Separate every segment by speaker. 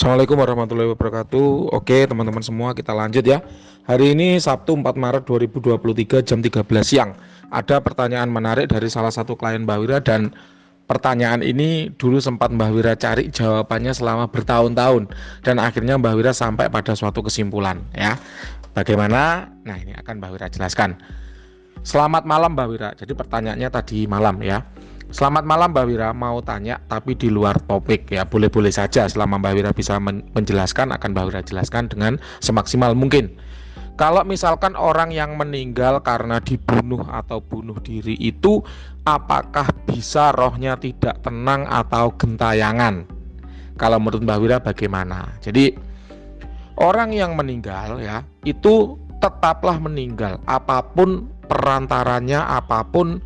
Speaker 1: Assalamualaikum warahmatullahi wabarakatuh. Oke teman-teman semua, kita lanjut ya. Hari ini Sabtu 4 Maret 2023 jam 13 siang. Ada pertanyaan menarik dari salah satu klien Mbak Wira, dan pertanyaan ini dulu sempat Mbak Wira cari jawabannya selama bertahun-tahun, dan akhirnya Mbak Wira sampai pada suatu kesimpulan ya. Bagaimana? Nah, ini akan Mbak Wira jelaskan. Selamat malam Mbak Wira. Jadi pertanyaannya tadi malam ya. Selamat malam Mbak Wira, mau tanya tapi di luar topik ya. Boleh-boleh saja, selama Mbak Wira bisa menjelaskan, akan Mbak Wira jelaskan dengan semaksimal mungkin. Kalau misalkan orang yang meninggal karena dibunuh atau bunuh diri itu, apakah bisa rohnya tidak tenang atau gentayangan? Kalau menurut Mbak Wira bagaimana? Jadi orang yang meninggal ya, itu tetaplah meninggal, apapun perantaranya, apapun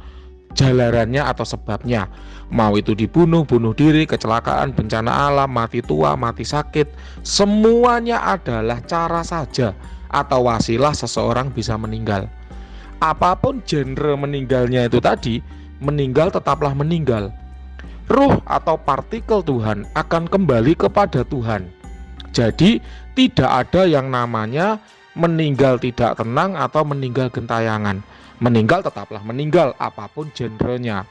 Speaker 1: jalarannya atau sebabnya. Mau itu dibunuh, bunuh diri, kecelakaan, bencana alam, mati tua, mati sakit, semuanya adalah cara saja atau wasilah seseorang bisa meninggal. Apapun genre meninggalnya itu tadi, meninggal tetaplah meninggal. Ruh atau partikel Tuhan akan kembali kepada Tuhan. Jadi tidak ada yang namanya meninggal tidak tenang atau meninggal gentayangan. Meninggal tetaplah meninggal, apapun genrenya.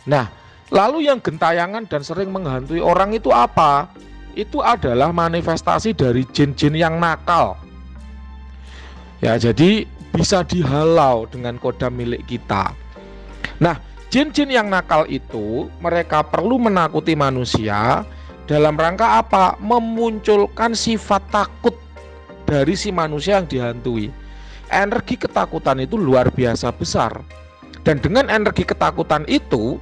Speaker 1: Nah, lalu yang gentayangan dan sering menghantui orang itu apa? Itu adalah manifestasi dari jin-jin yang nakal. Ya, jadi bisa dihalau dengan kodam milik kita. Nah, jin-jin yang nakal itu mereka perlu menakuti manusia dalam rangka apa? Memunculkan sifat takut dari si manusia yang dihantui. Energi ketakutan itu luar biasa besar, dan dengan energi ketakutan itu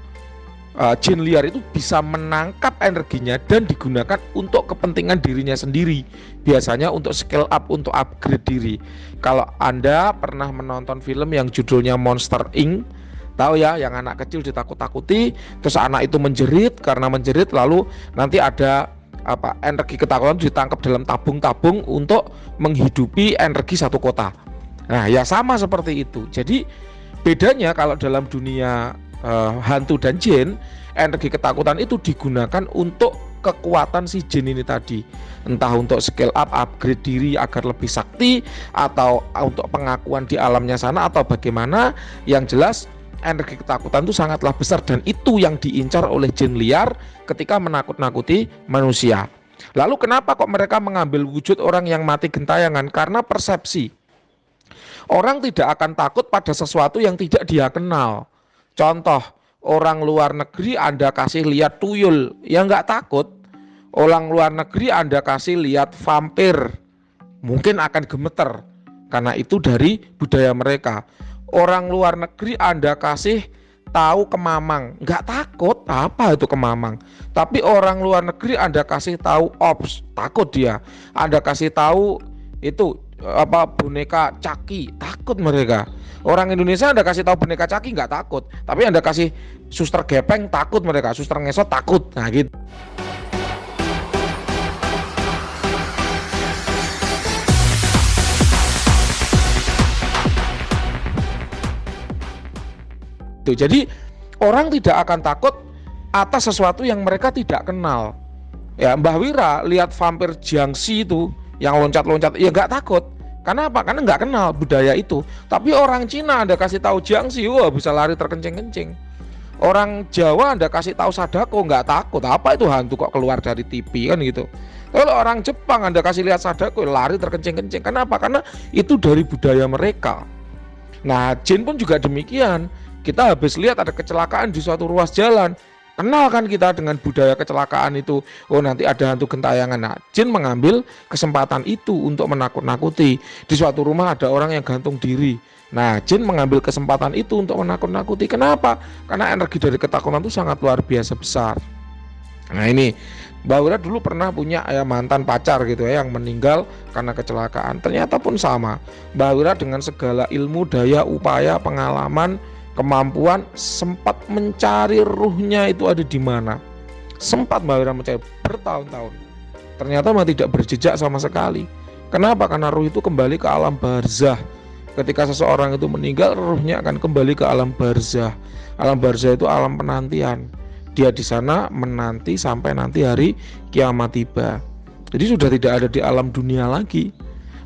Speaker 1: jin liar itu bisa menangkap energinya dan digunakan untuk kepentingan dirinya sendiri, biasanya untuk skill up, untuk upgrade diri. Kalau Anda pernah menonton film yang judulnya Monster Inc., tahu ya, yang anak kecil ditakut-takuti, terus anak itu menjerit, karena menjerit lalu nanti ada energi ketakutan ditangkap dalam tabung-tabung untuk menghidupi energi satu kota. Nah, ya sama seperti itu. Jadi bedanya kalau dalam dunia hantu dan jin, energi ketakutan itu digunakan untuk kekuatan si jin ini tadi. Entah untuk skill up, upgrade diri agar lebih sakti, atau untuk pengakuan di alamnya sana, atau bagaimana. Yang jelas energi ketakutan itu sangatlah besar, dan itu yang diincar oleh jin liar ketika menakut-nakuti manusia. Lalu kenapa kok mereka mengambil wujud orang yang mati gentayangan? Karena persepsi. Orang tidak akan takut pada sesuatu yang tidak dia kenal. Contoh, orang luar negeri Anda kasih lihat tuyul, ya nggak takut. Orang luar negeri Anda kasih lihat vampir, mungkin akan gemeter, karena itu dari budaya mereka. Orang luar negeri Anda kasih tahu kemamang, nggak takut, apa itu kemamang. Tapi orang luar negeri Anda kasih tahu ops, takut dia. Anda kasih tahu itu boneka caki, takut mereka. Orang Indonesia Anda kasih tahu boneka caki nggak takut, tapi Anda kasih suster gepeng takut mereka, suster ngesot takut. Nah gitu. Jadi orang tidak akan takut atas sesuatu yang mereka tidak kenal. Ya, Mbah Wira lihat vampir Jiangxi itu yang loncat-loncat, ya nggak takut. Karena apa? Karena nggak kenal budaya itu. Tapi orang Cina Anda kasih tahu Jiangxi, wah bisa lari terkencing-kencing. Orang Jawa Anda kasih tahu Sadako, nggak takut. Apa itu hantu kok keluar dari TV kan gitu. Kalau orang Jepang Anda kasih lihat Sadako, lari terkencing-kencing. Kenapa? Karena itu dari budaya mereka. Nah, jin pun juga demikian. Kita habis lihat ada kecelakaan di suatu ruas jalan, kenal kan kita dengan budaya kecelakaan itu. Oh, nanti ada hantu gentayangan. Nah, jin mengambil kesempatan itu untuk menakut-nakuti. Di suatu rumah ada orang yang gantung diri. Nah, jin mengambil kesempatan itu untuk menakut-nakuti. Kenapa? Karena energi dari ketakutan itu sangat luar biasa besar. Nah, ini Mbak Wira dulu pernah punya mantan pacar gitu ya, yang meninggal karena kecelakaan. Ternyata pun sama. Mbak Wira dengan segala ilmu, daya, upaya, pengalaman, kemampuan, sempat mencari ruhnya itu ada di mana. Sempat Mbak Wira mencari bertahun-tahun. Ternyata memang tidak berjejak sama sekali. Kenapa? Karena ruh itu kembali ke alam barzah. Ketika seseorang itu meninggal, ruhnya akan kembali ke alam barzah. Alam barzah itu alam penantian. Dia di sana menanti sampai nanti hari kiamat tiba. Jadi sudah tidak ada di alam dunia lagi.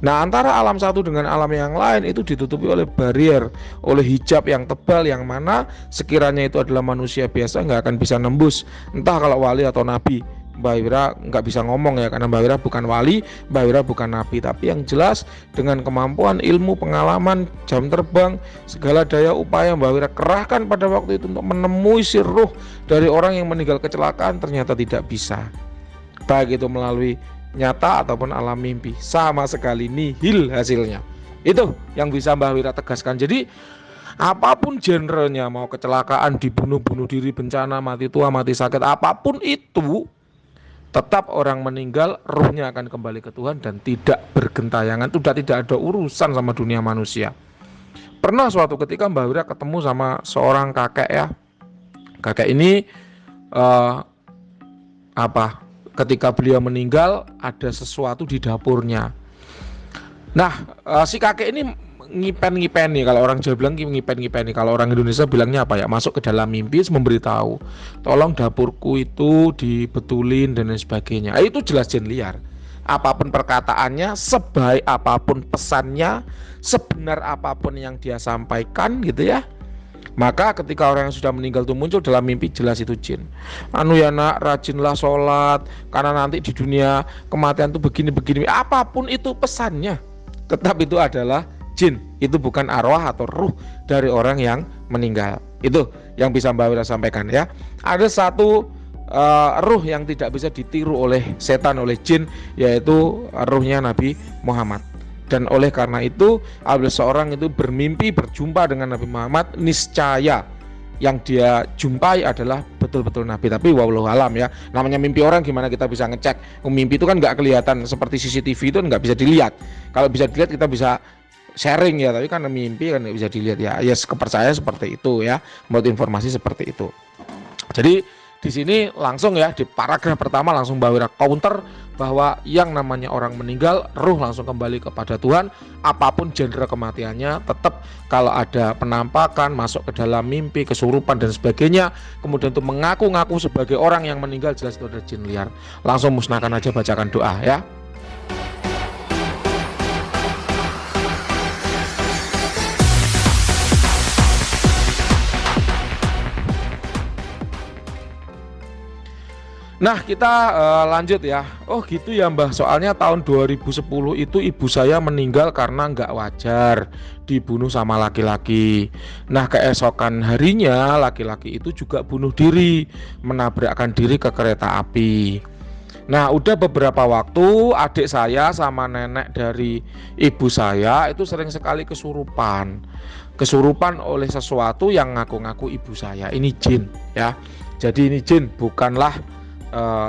Speaker 1: Nah, antara alam satu dengan alam yang lain itu ditutupi oleh barrier, oleh hijab yang tebal, yang mana sekiranya itu adalah manusia biasa nggak akan bisa nembus. Entah kalau wali atau nabi. Mbak Wira nggak bisa ngomong ya, karena Mbak Wira bukan wali, Mbak Wira bukan nabi. Tapi yang jelas dengan kemampuan, ilmu, pengalaman, jam terbang, segala daya upaya Mbak Wira kerahkan pada waktu itu untuk menemui si ruh dari orang yang meninggal kecelakaan, ternyata tidak bisa. Baik itu melalui nyata ataupun alam mimpi, sama sekali nihil hasilnya. Itu yang bisa Mbak Wira tegaskan. Jadi apapun genrenya, mau kecelakaan, dibunuh diri, bencana, mati tua, mati sakit, apapun itu, tetap orang meninggal ruhnya akan kembali ke Tuhan dan tidak bergentayangan. Sudah tidak ada urusan sama dunia manusia. Pernah suatu ketika Mbak Wira ketemu sama seorang kakek ya. Kakek ini ketika beliau meninggal ada sesuatu di dapurnya. Nah, si kakek ini ngipen-ngipeni, kalau orang Jawa bilang ngipen-ngipeni, kalau orang Indonesia bilangnya apa ya, masuk ke dalam mimpi, memberitahu tolong dapurku itu dibetulin dan lain sebagainya. Itu jelas jin liar. Apapun perkataannya, sebaik apapun pesannya, sebenar apapun yang dia sampaikan gitu ya, maka ketika orang yang sudah meninggal itu muncul dalam mimpi, jelas itu jin. Ya nak, rajinlah sholat, karena nanti di dunia kematian itu begini-begini. Apapun itu pesannya, tetap itu adalah jin. Itu bukan arwah atau ruh dari orang yang meninggal. Itu yang bisa Mbak Wira sampaikan ya. Ada satu ruh yang tidak bisa ditiru oleh setan, oleh jin, yaitu ruhnya Nabi Muhammad. Dan oleh karena itu, apabila seorang itu bermimpi berjumpa dengan Nabi Muhammad, niscaya yang dia jumpai adalah betul-betul Nabi. Tapi wallahu alam ya, namanya mimpi orang gimana kita bisa ngecek. Mimpi itu kan nggak kelihatan, seperti CCTV itu nggak bisa dilihat. Kalau bisa dilihat kita bisa sharing ya, tapi kan mimpi kan nggak bisa dilihat ya. Ya kepercayaan seperti itu ya, menurut informasi seperti itu. Jadi di sini langsung ya, di paragraf pertama langsung Mbak Wira counter bahwa yang namanya orang meninggal, ruh langsung kembali kepada Tuhan. Apapun genre kematiannya, tetap kalau ada penampakan, masuk ke dalam mimpi, kesurupan dan sebagainya, kemudian itu mengaku-ngaku sebagai orang yang meninggal, jelas itu ada jin liar. Langsung musnahkan aja, bacakan doa ya. Nah kita lanjut ya. Oh gitu ya Mbah, soalnya tahun 2010 itu ibu saya meninggal karena nggak wajar, dibunuh sama laki-laki. Nah keesokan harinya laki-laki itu juga bunuh diri, menabrakkan diri ke kereta api. Nah udah beberapa waktu adik saya sama nenek dari ibu saya itu sering sekali kesurupan oleh sesuatu yang ngaku-ngaku ibu saya. Ini jin ya. Jadi ini jin, bukanlah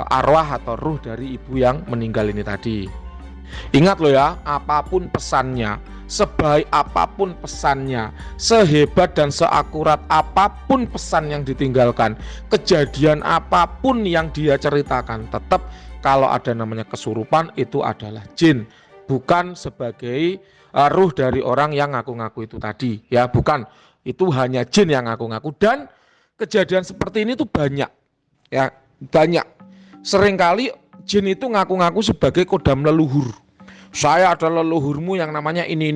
Speaker 1: arwah atau ruh dari ibu yang meninggal ini tadi. Ingat loh ya, apapun pesannya, sebaik apapun pesannya, sehebat dan seakurat apapun pesan yang ditinggalkan, kejadian apapun yang dia ceritakan, tetap kalau ada namanya kesurupan itu adalah jin, bukan sebagai ruh dari orang yang ngaku-ngaku itu tadi ya, bukan. Itu hanya jin yang ngaku-ngaku. Dan kejadian seperti ini tuh banyak ya, banyak. Seringkali jin itu ngaku-ngaku sebagai kodam leluhur. Saya adalah leluhurmu yang namanya ini.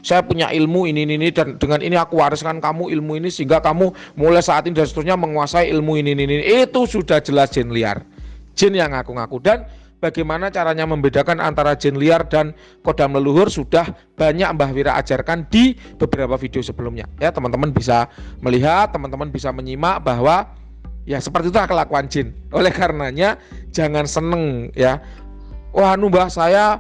Speaker 1: Saya punya ilmu ini, dan dengan ini aku wariskan kamu ilmu ini sehingga kamu mulai saat ini dan seterusnya menguasai ilmu ini. Itu sudah jelas jin liar. Jin yang ngaku-ngaku. Dan bagaimana caranya membedakan antara jin liar dan kodam leluhur sudah banyak Mbah Wira ajarkan di beberapa video sebelumnya. Ya, teman-teman bisa melihat, teman-teman bisa menyimak bahwa ya seperti itu kelakuan jin. Oleh karenanya jangan seneng ya. Wah Mbah, saya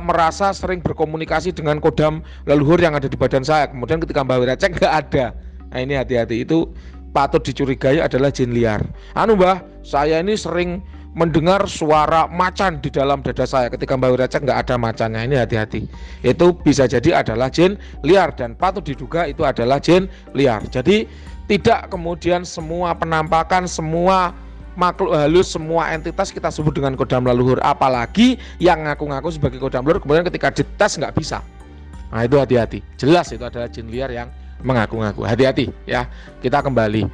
Speaker 1: merasa sering berkomunikasi dengan kodam leluhur yang ada di badan saya. Kemudian ketika Mbah Wira cek nggak ada. Nah ini hati-hati, itu patut dicurigai adalah jin liar. Mbah, saya ini sering mendengar suara macan di dalam dada saya. Ketika Mbah Wira cek nggak ada macannya. Ini hati-hati. Itu bisa jadi adalah jin liar dan patut diduga itu adalah jin liar. Jadi tidak kemudian semua penampakan, semua makhluk halus, semua entitas kita sebut dengan kodam leluhur. Apalagi yang ngaku-ngaku sebagai kodam leluhur kemudian ketika dites nggak bisa. Nah itu hati-hati. Jelas itu adalah jin liar yang mengaku-ngaku. Hati-hati ya. Kita kembali.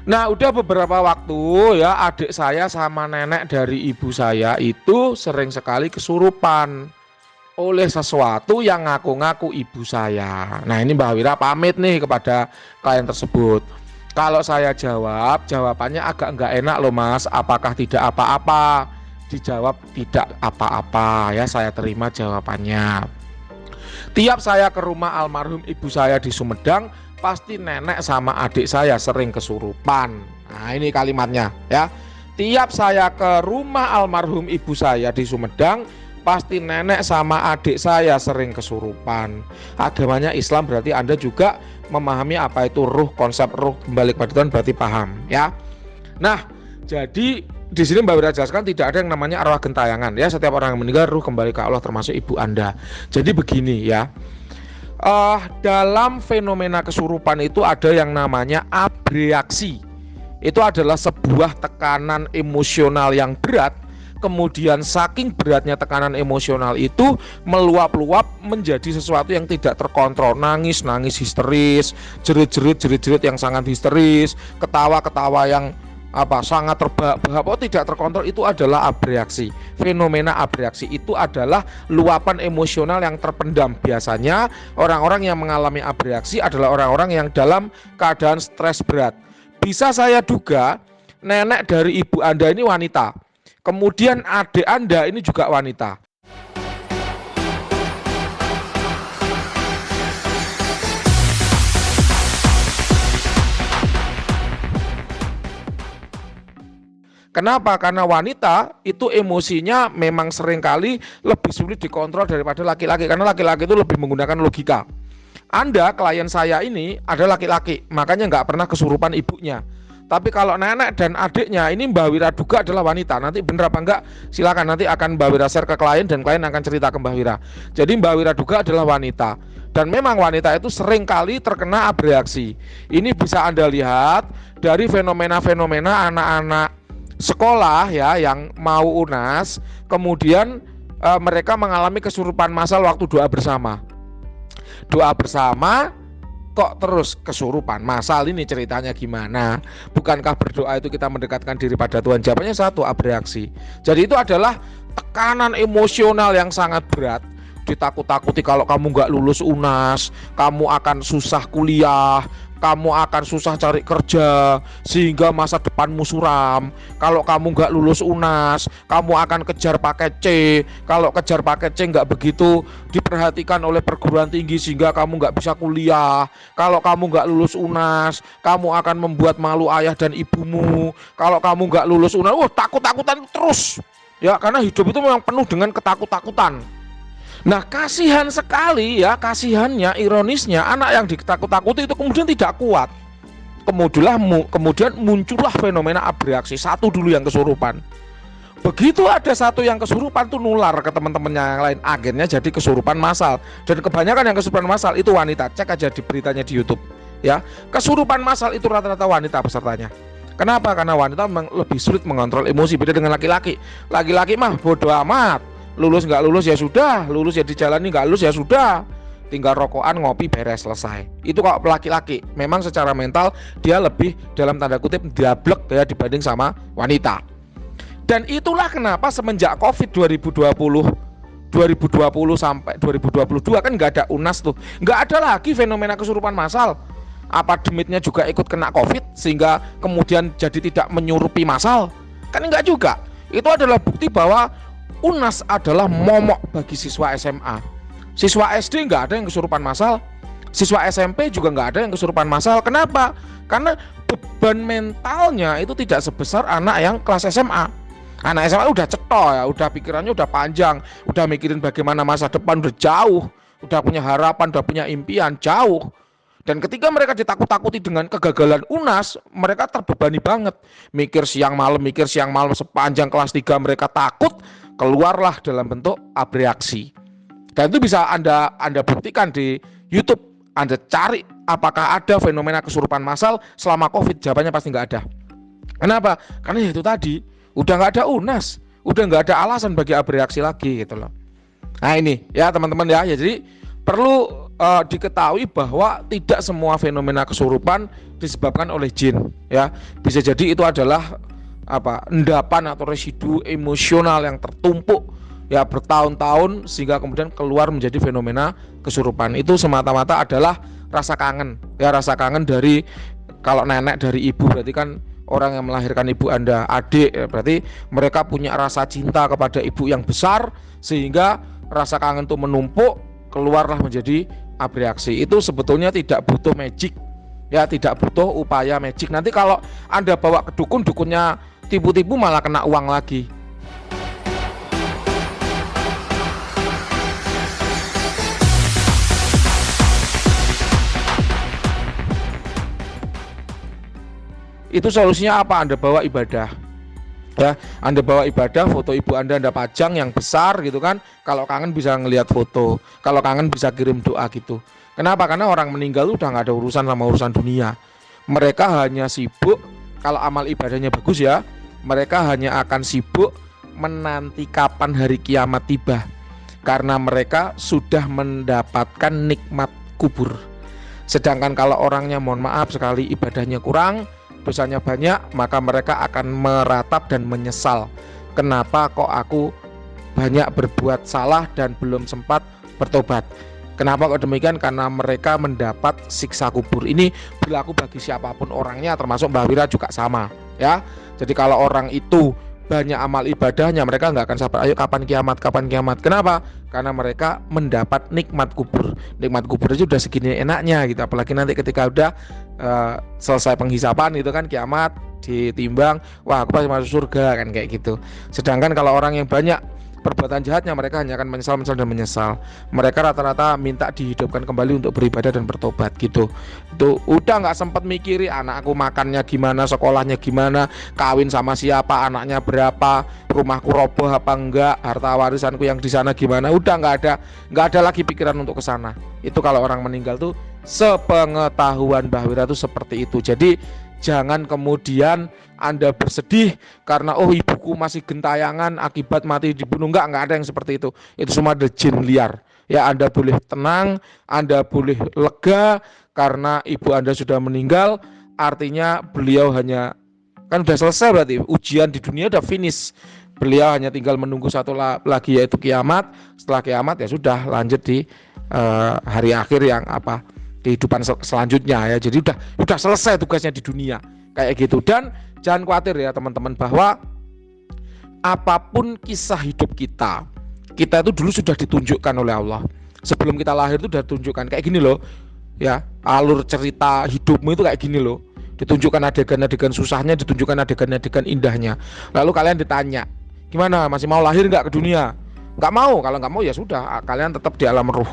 Speaker 1: Nah, udah beberapa waktu ya adik saya sama nenek dari ibu saya itu sering sekali kesurupan oleh sesuatu yang ngaku-ngaku ibu saya. Nah, ini Mbak Wira pamit nih kepada klien tersebut. Kalau saya jawab, jawabannya agak enggak enak loh Mas. Apakah tidak apa-apa? Dijawab tidak apa-apa ya, saya terima jawabannya. Tiap saya ke rumah almarhum ibu saya di Sumedang, pasti nenek sama adik saya sering kesurupan. Nah, ini kalimatnya ya. Tiap saya ke rumah almarhum ibu saya di Sumedang, pasti nenek sama adik saya sering kesurupan. Agamanya Islam, berarti Anda juga memahami apa itu ruh, konsep ruh kembali kepada Tuhan, berarti paham ya. Nah, jadi di sini Mbak Wira jelaskan tidak ada yang namanya arwah gentayangan ya. Setiap orang yang meninggal ruh kembali ke Allah, termasuk ibu Anda. Jadi begini ya. Dalam fenomena kesurupan itu ada yang namanya abreaksi. Itu adalah sebuah tekanan emosional yang berat. Kemudian saking beratnya tekanan emosional itu meluap-luap menjadi sesuatu yang tidak terkontrol. Nangis histeris, jerit-jerit yang sangat histeris, ketawa-ketawa yang sangat terbahak-bahak, tidak terkontrol. Itu adalah abreaksi. Fenomena abreaksi itu adalah luapan emosional yang terpendam. Biasanya orang-orang yang mengalami abreaksi adalah orang-orang yang dalam keadaan stres berat. Bisa saya duga nenek dari ibu Anda ini wanita, kemudian adik Anda ini juga wanita. Kenapa? Karena wanita itu emosinya memang seringkali lebih sulit dikontrol daripada laki-laki. Karena laki-laki itu lebih menggunakan logika. Anda, klien saya ini ada laki-laki, makanya nggak pernah kesurupan ibunya. Tapi kalau nenek dan adiknya ini Mbak Wira duga adalah wanita. Nanti bener apa enggak? Silakan, nanti akan Mbak Wira share ke klien dan klien akan cerita ke Mbak Wira. Jadi Mbak Wira duga adalah wanita. Dan memang wanita itu seringkali terkena abreaksi. Ini bisa Anda lihat dari fenomena-fenomena anak-anak sekolah ya yang mau UNAS, kemudian mereka mengalami kesurupan massal waktu doa bersama. Doa bersama kok terus kesurupan massal, ini ceritanya gimana? Bukankah berdoa itu kita mendekatkan diri pada Tuhan? Jawabannya satu, abreaksi. Jadi itu adalah tekanan emosional yang sangat berat. Ditakut-takuti kalau kamu nggak lulus UNAS, kamu akan susah kuliah, kamu akan susah cari kerja, sehingga masa depanmu suram. Kalau kamu nggak lulus UNAS, kamu akan kejar paket C. Kalau kejar paket C nggak begitu diperhatikan oleh perguruan tinggi, sehingga kamu nggak bisa kuliah. Kalau kamu nggak lulus UNAS, kamu akan membuat malu ayah dan ibumu. Kalau kamu nggak lulus UNAS, takut-takutan terus. Ya, karena hidup itu memang penuh dengan ketakutan. Nah, kasihan sekali ya, kasihannya, ironisnya anak yang ditakut-takuti itu kemudian tidak kuat. Kemudian muncullah fenomena abreaksi. Satu dulu yang kesurupan. Begitu ada satu yang kesurupan tuh nular ke teman-temannya yang lain. Akhirnya jadi kesurupan massal. Dan kebanyakan yang kesurupan massal itu wanita. Cek aja di beritanya di YouTube. Ya, kesurupan massal itu rata-rata wanita pesertanya. Kenapa? Karena wanita memang lebih sulit mengontrol emosi, beda dengan laki-laki. Laki-laki mah bodoh amat. Lulus nggak lulus ya sudah, lulus ya dijalani, nggak lulus ya sudah, tinggal rokokan, ngopi, beres, selesai. Itu kalau laki-laki memang secara mental dia lebih dalam tanda kutip diablek ya dibanding sama wanita. Dan itulah kenapa semenjak Covid 2020 sampai 2022 kan nggak ada UNAS tuh, nggak ada lagi fenomena kesurupan massal. Apa demitnya juga ikut kena Covid sehingga kemudian jadi tidak menyurupi massal? Kan enggak juga. Itu adalah bukti bahwa UNAS adalah momok bagi siswa SMA. Siswa SD nggak ada yang kesurupan massal. Siswa SMP juga nggak ada yang kesurupan massal. Kenapa? Karena beban mentalnya itu tidak sebesar anak yang kelas SMA. Anak SMA udah cetok ya, udah pikirannya udah panjang, udah mikirin bagaimana masa depan, udah jauh, udah punya harapan, udah punya impian jauh. Dan ketika mereka ditakut-takuti dengan kegagalan UNAS, mereka terbebani banget. Mikir siang malam sepanjang kelas 3 mereka takut, keluarlah dalam bentuk abreaksi. Dan itu bisa Anda buktikan di YouTube. Anda cari apakah ada fenomena kesurupan massal selama Covid, jawabannya pasti nggak ada. Kenapa? Karena itu tadi, udah nggak ada UNAS, udah nggak ada alasan bagi abreaksi lagi gitu loh. Nah ini ya teman-teman ya, jadi perlu diketahui bahwa tidak semua fenomena kesurupan disebabkan oleh jin ya. Bisa jadi itu adalah endapan atau residu emosional yang tertumpuk ya bertahun-tahun sehingga kemudian keluar menjadi fenomena kesurupan. Itu semata-mata adalah rasa kangen ya, rasa kangen dari, kalau nenek dari ibu berarti kan orang yang melahirkan ibu Anda, adik ya, berarti mereka punya rasa cinta kepada ibu yang besar sehingga rasa kangen itu menumpuk, keluarlah menjadi abreaksi. Itu sebetulnya tidak butuh magic ya, tidak butuh upaya magic. Nanti kalau Anda bawa ke dukun, dukunnya tipu-tipu malah kena uang lagi. Itu solusinya apa? Anda bawa ibadah ya, Anda bawa ibadah, foto ibu Anda pajang yang besar gitu kan. Kalau kangen bisa ngelihat foto, kalau kangen bisa kirim doa gitu. Kenapa? Karena orang meninggal udah nggak ada urusan sama urusan dunia. Mereka hanya sibuk, kalau amal ibadahnya bagus ya, mereka hanya akan sibuk menanti kapan hari kiamat tiba, karena mereka sudah mendapatkan nikmat kubur. Sedangkan kalau orangnya mohon maaf sekali ibadahnya kurang, dosanya banyak, maka mereka akan meratap dan menyesal. Kenapa kok aku banyak berbuat salah dan belum sempat bertobat? Kenapa kok demikian? Karena mereka mendapat siksa kubur. Ini berlaku bagi siapapun orangnya, termasuk Mbak Wira juga sama ya. Jadi kalau orang itu banyak amal ibadahnya, mereka nggak akan sabar, ayo kapan kiamat, kapan kiamat. Kenapa? Karena mereka mendapat nikmat kubur. Nikmat kubur itu udah segini enaknya gitu, apalagi nanti ketika udah selesai penghisapan itu kan, kiamat ditimbang, wah aku pasti masuk surga kan, kayak gitu. Sedangkan kalau orang yang banyak perbuatan jahatnya, mereka hanya akan menyesal dan menyesal. Mereka rata-rata minta dihidupkan kembali untuk beribadah dan bertobat gitu. Itu udah nggak sempat mikiri anakku makannya gimana, sekolahnya gimana, kawin sama siapa, anaknya berapa, rumahku roboh apa enggak, harta warisanku yang di sana gimana. Udah nggak ada lagi pikiran untuk ke sana. Itu kalau orang meninggal tuh, sepengetahuan Mbah Wira tuh seperti itu. Jadi jangan kemudian Anda bersedih karena oh ibuku masih gentayangan akibat mati dibunuh. Enggak ada yang seperti itu. Itu semua ada jin liar. Ya, Anda boleh tenang, Anda boleh lega karena ibu Anda sudah meninggal. Artinya beliau hanya, kan udah selesai berarti ujian di dunia udah finish. Beliau hanya tinggal menunggu satu lagi, yaitu kiamat. Setelah kiamat ya sudah lanjut di hari akhir yang kehidupan selanjutnya ya. Jadi udah selesai tugasnya di dunia kayak gitu. Dan jangan khawatir ya teman-teman, bahwa apapun kisah hidup kita itu dulu sudah ditunjukkan oleh Allah. Sebelum kita lahir itu sudah ditunjukkan kayak gini loh ya, alur cerita hidupmu itu kayak gini loh. Ditunjukkan adegan-adegan susahnya, ditunjukkan adegan-adegan indahnya. Lalu kalian ditanya, gimana, masih mau lahir nggak ke dunia? Nggak mau. Kalau nggak mau ya sudah, kalian tetap di alam ruh.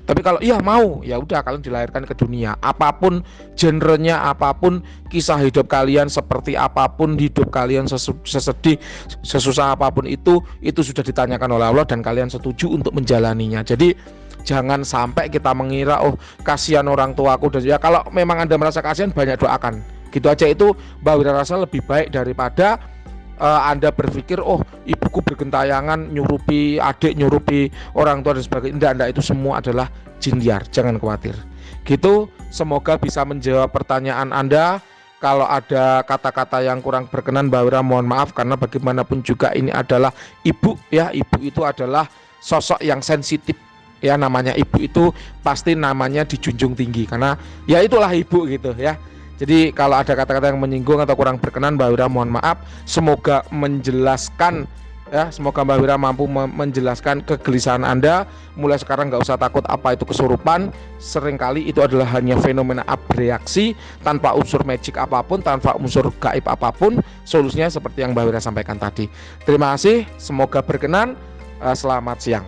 Speaker 1: Tapi kalau iya mau, ya udah kalian dilahirkan ke dunia. Apapun genrenya, apapun kisah hidup kalian, seperti apapun hidup kalian, sesedih, sesusah apapun itu sudah ditanyakan oleh Allah dan kalian setuju untuk menjalaninya. Jadi jangan sampai kita mengira oh kasihan orang tuaku, dan ya kalau memang Anda merasa kasihan, banyak doakan. Gitu aja. Itu Mbak Wira rasa lebih baik daripada Anda berpikir oh ibuku bergentayangan nyurupi adik, nyurupi orang tua dan sebagainya. Enggak, itu semua adalah jin liar. Jangan khawatir gitu. Semoga bisa menjawab pertanyaan Anda. Kalau ada kata-kata yang kurang berkenan, Mbak Wira mohon maaf, karena bagaimanapun juga ini adalah ibu ya. Ibu itu adalah sosok yang sensitif ya. Namanya ibu itu pasti namanya dijunjung tinggi, karena ya itulah ibu gitu ya. Jadi kalau ada kata-kata yang menyinggung atau kurang berkenan, Mbak Wira mohon maaf. Semoga menjelaskan ya, semoga Mbak Wira mampu menjelaskan kegelisahan Anda. Mulai sekarang nggak usah takut apa itu kesurupan. Seringkali itu adalah hanya fenomena abreaksi tanpa unsur magic apapun, tanpa unsur gaib apapun. Solusinya seperti yang Mbak Wira sampaikan tadi. Terima kasih, semoga berkenan. Selamat siang.